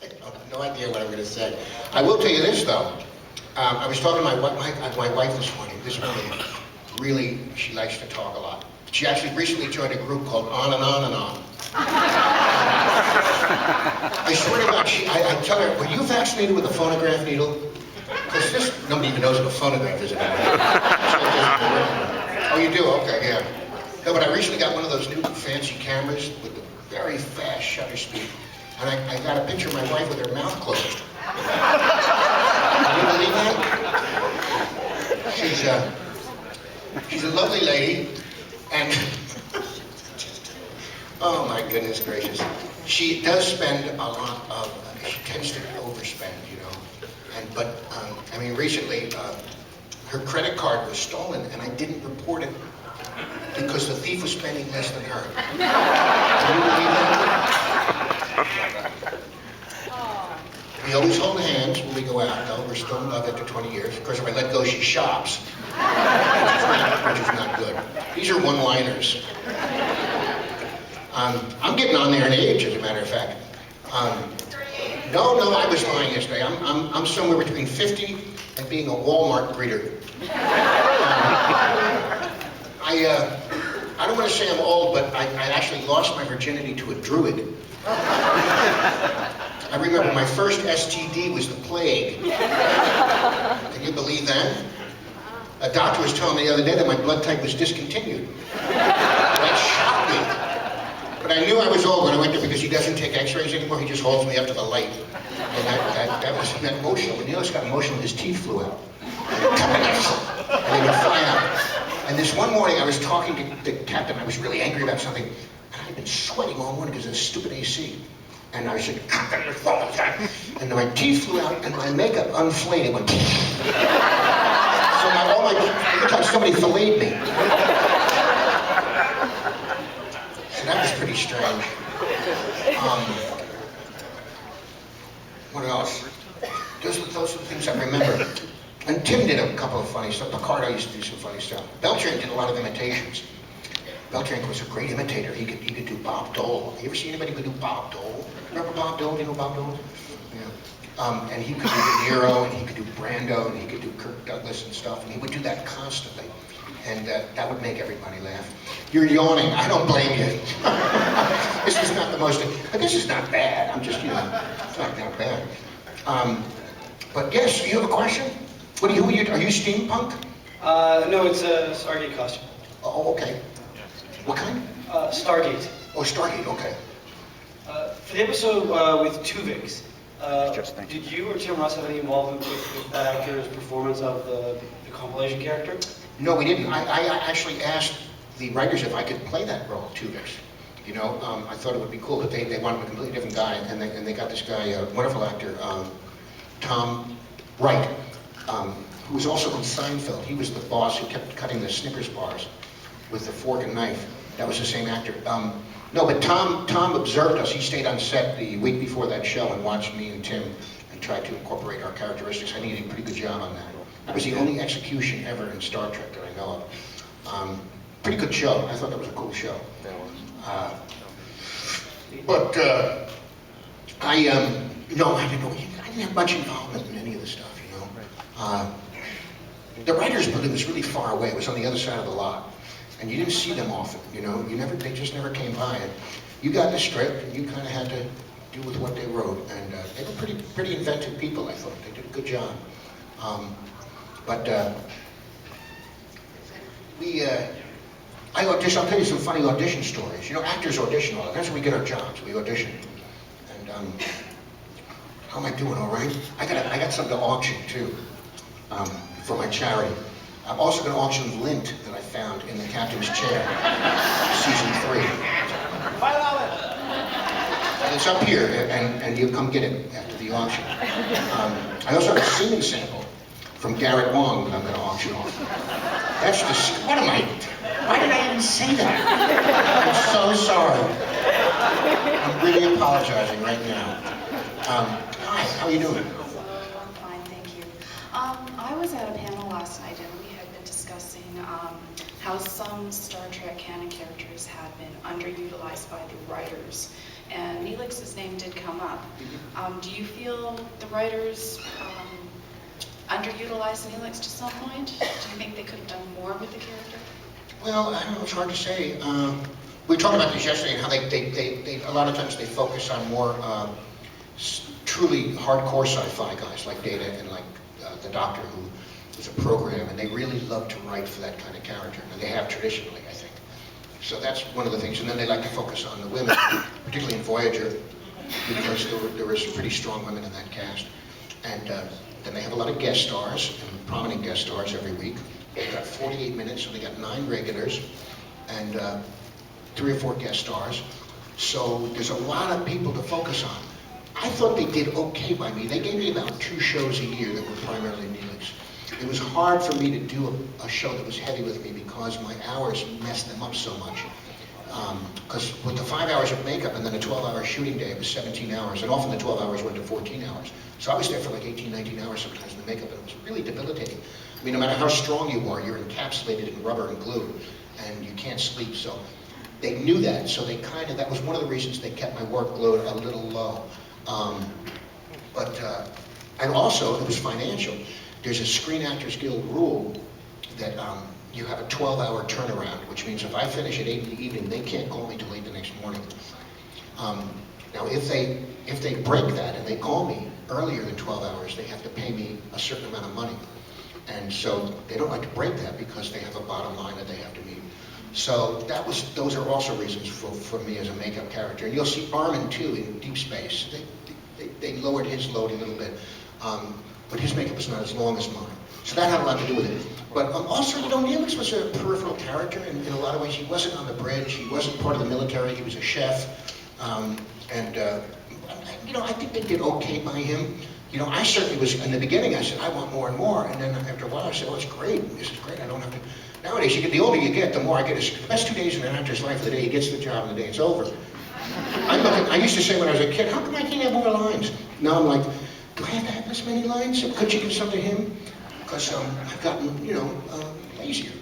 I have no idea what I'm going to say. I will tell you this, though. I was talking to my wife this morning. This woman, really, she likes to talk a lot. She actually recently joined a group called On and On and On. I swear to God, I tell her, were you vaccinated with a phonograph needle? Because nobody even knows what a phonograph is anymore. Oh, you do? Okay, yeah. No, but I recently got one of those new fancy cameras with the very fast shutter speed. And I got a picture of my wife with her mouth closed. Can you believe that? She's a lovely lady, and oh my goodness gracious. She does spend a lot of, she tends to overspend, you know. But I mean, recently, her credit card was stolen, and I didn't report it because the thief was spending less than her. Can you believe that? We always hold hands when we go out, though. We're still in love after 20 years. Of course, if I let go, she shops, which is not good. These are one-liners. I'm getting on there in age, as a matter of fact. No, I was lying yesterday. I'm somewhere between 50 and being a Walmart greeter. I don't want to say I'm old, but I actually lost my virginity to a druid. I remember my first STD was the plague. Can you believe that? A doctor was telling me the other day that my blood type was discontinued. That shocked me. But I knew I was old when I went there because he doesn't take x-rays anymore, he just holds me up to the light. And that was emotional. When Neil's got emotional, his teeth flew out. And they would fly out. And this one morning I was talking to the captain, I was really angry about something, and I'd been sweating all morning because of the stupid AC. And I said, and my teeth flew out and my makeup unflated. Went. So every time somebody filleted me. So that was pretty strange. What else? Those are the things I remember. And Tim did a couple of funny stuff. Picardo used to do some funny stuff. Beltran did a lot of imitations. Beltran was a great imitator. He could do Bob Dole. You ever see anybody who could do Bob Dole? Remember Bob Dole? Do you know Bob Dole? Yeah. And he could do De Niro, and he could do Brando, and he could do Kirk Douglas and stuff, and he would do that constantly. And that would make everybody laugh. You're yawning. I don't blame you. This is not the most, but this is not bad. I'm just, you know, it's not that bad. But yes, you have a question? Who are you? Are you steampunk? No, it's a Stargate costume. Oh, okay. What kind? Stargate. Oh, Stargate, okay. For the episode with Tuvix, did you or Tim Russ have any involvement with that actor's performance of the compilation character? No, we didn't. I actually asked the writers if I could play that role, Tuvix. You know, I thought it would be cool, but they wanted a completely different guy, and they got this guy, a wonderful actor, Tom Wright, who was also on Seinfeld. He was the boss who kept cutting the Snickers bars with the fork and knife. That was the same actor. No, but Tom observed us. He stayed on set the week before that show and watched me and Tim and tried to incorporate our characteristics. I think he did a pretty good job on that. That was the only execution ever in Star Trek that I know of. Pretty good show. I thought that was a cool show. No, I didn't have much involvement in any of the stuff, you know. The writers' building was really far away. It was on the other side of the lot. And you didn't see them often, you know. They just never came by. And you got the script, and you kind of had to do with what they wrote. And they were pretty inventive people, I thought. They did a good job. I'll tell you some funny audition stories. You know, actors audition all the time. That's how we get our jobs. We audition. And how am I doing? All right? I got something to auction too, for my charity. I'm also going to auction lint that I found in the captain's chair, season 3. And it's up here, and you come get it after the auction. I also have a semen sample from Garrett Wong that I'm going to auction off. That's just, why did I even say that? I'm so sorry. I'm really apologizing right now. Hi, how are you doing? I'm fine, thank you. I was at a panel last night and we had been discussing how some Star Trek canon characters had been underutilized by the writers, and Neelix's name did come up. Do you feel the writers underutilized Neelix to some point? Do you think they could have done more with the character? Well, I don't know, it's hard to say. We talked about this yesterday, and how they a lot of times they focus on more truly hardcore sci-fi guys like Data and like the Doctor, who is a program, and they really love to write for that kind of character, and they have traditionally, I think. So that's one of the things. And then they like to focus on the women, particularly in Voyager, because there were some pretty strong women in that cast. And then they have a lot of guest stars, and prominent guest stars every week. They've got 48 minutes, so they got 9 regulars, and 3 or 4 guest stars. So there's a lot of people to focus on. I thought they did okay by me. They gave me about 2 shows a year that were primarily Neelix. It was hard for me to do a show that was heavy with me because my hours messed them up so much. Because with the 5 hours of makeup and then a 12-hour shooting day, it was 17 hours, and often the 12 hours went to 14 hours. So I was there for like 18, 19 hours sometimes in the makeup, and it was really debilitating. I mean, no matter how strong you are, you're encapsulated in rubber and glue, and you can't sleep. So they knew that, so they that was one of the reasons they kept my workload a little low. And also, it was financial. There's a Screen Actors Guild rule that you have a 12-hour turnaround, which means if I finish at 8 in the evening, they can't call me till 8 the next morning. Now, if they break that and they call me earlier than 12 hours, they have to pay me a certain amount of money. And so they don't like to break that because they have a bottom line that they have to meet. So those are also reasons for me as a makeup character. And you'll see Armin too in Deep Space. They lowered his load a little bit, but his makeup was not as long as mine. So that had a lot to do with it. But also, you know, Neelix was a peripheral character in a lot of ways. He wasn't on the bridge. He wasn't part of the military. He was a chef. You know, I think they did okay by him. You know, I certainly was, in the beginning I said, I want more and more. And then after a while I said, oh, it's great. This is great. I don't have to. Nowadays, the older you get, the more I get. It's the best 2 days in an actor's life, the day he gets the job and the day it's over. I used to say when I was a kid, how come I can't have more lines? Now I'm like, do I have to have this many lines? Could you give some to him? Because I've gotten, you know, lazier.